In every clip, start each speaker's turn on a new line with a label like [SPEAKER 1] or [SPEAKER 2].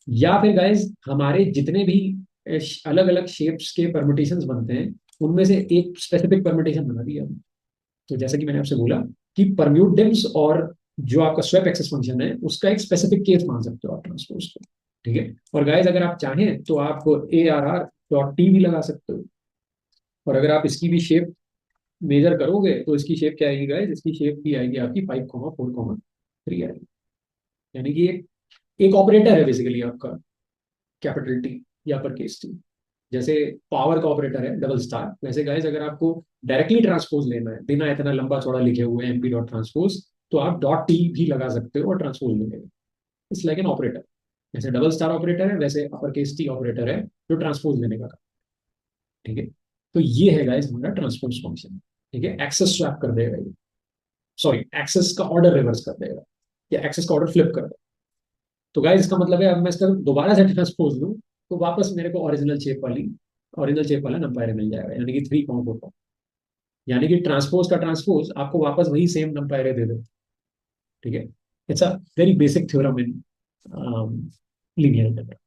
[SPEAKER 1] या फिर गाइज हमारे जितने भी अलग अलग शेप्स के परमुटेशंस बनते हैं, उनमें से एक स्पेसिफिक परमुटेशन बना दिया हमने। तो जैसा कि मैंने आपसे बोला कि परम्यूट डिम्स और जो आपका स्वेप एक्सेस फंक्शन है उसका एक स्पेसिफिक केस मान सकते हो आप ट्रांसपोज को। ठीक है। और गाइज अगर आप चाहें तो आप ARR.T भी लगा सकते हो। और अगर आप इसकी भी शेप मेजर करोगे तो इसकी शेप क्या आएगी गाइज, इसकी शेप भी आएगी आपकी 5,4,3 आएगी। यानी कि एक ऑपरेटर है बेसिकली आपका, कैपिटल टी या अपर केस टी। जैसे पावर का ऑपरेटर है डबल स्टार, वैसे गाइज अगर आपको डायरेक्टली ट्रांसपोज लेना है बिना इतना लंबा चौड़ा लिखे हुए MP.ट्रांसपोज, तो आप .T भी लगा सकते हो और ट्रांसपोज मिलेगा। It's like an operator. जैसे डबल स्टार ऑपरेटर है वैसे अपर केस टी ऑपरेटर है जो ट्रांसपोज लेने का काम। ठीक है। तो ये है गाइज हमारा ट्रांसपोज फंक्शन। ठीक है, एक्सेस स्वैप कर देगा ये, सॉरी एक्सेस का ऑर्डर रिवर्स कर देगा या एक्सेस का ऑर्डर फ्लिप कर देगा। तो गाइज इसका मतलब है अब मैं इसका दोबारा से ट्रांसपोज लूँ तो वापस मेरे को ओरिजिनल शेप वाला नंपायर मिल जाएगा, यानी कि 3,4। यानी कि ट्रांसपोज का ट्रांसपोज आपको वापस वही सेम नंपायर दे दे। ठीक है। It's a very basic theorem in linear algebra.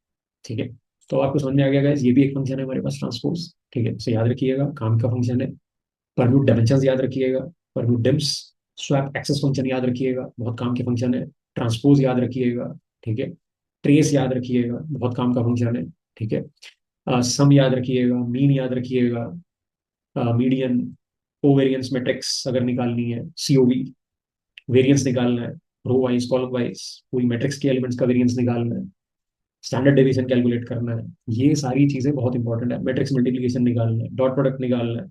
[SPEAKER 1] ठीक है। तो आपको समझ में आ गया गाइस, ये भी एक फंक्शन है हमारे पास ट्रांसपोज। ठीक है, इसे याद रखिएगा, काम का फंक्शन है। परम्यूट डायमेंशन याद रखिएगा, permute dims, swap access function याद रखिएगा, बहुत काम के फंक्शन है। ट्रांसपोज याद रखिएगा। ठीक है। ट्रेस याद रखिएगा, बहुत काम का फंक्शन है। ठीक है। सम याद रखिएगा, मीन याद रखिएगा, मीडियन, कोवेरियंस मैट्रिक्स अगर निकालनी है, COV वेरिएंस निकालना है, रो वाइज कॉलम वाइज पूरी मैट्रिक्स के एलिमेंट्स का वेरिएंस निकालना है, स्टैंडर्ड डेविएशन कैलकुलेट करना है। ये सारी चीजें बहुत इंपॉर्टेंट है। मैट्रिक्स मल्टीप्लिकेशन निकालना है, डॉट प्रोडक्ट निकालना है।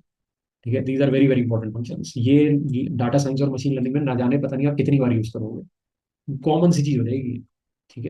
[SPEAKER 1] ठीक है, these are very very important functions. ये डाटा साइंस और मशीन लर्निंग में ना जाने पता नहीं आप कितनी बार यूज करोगे, कॉमन सी चीज हो जाएगी।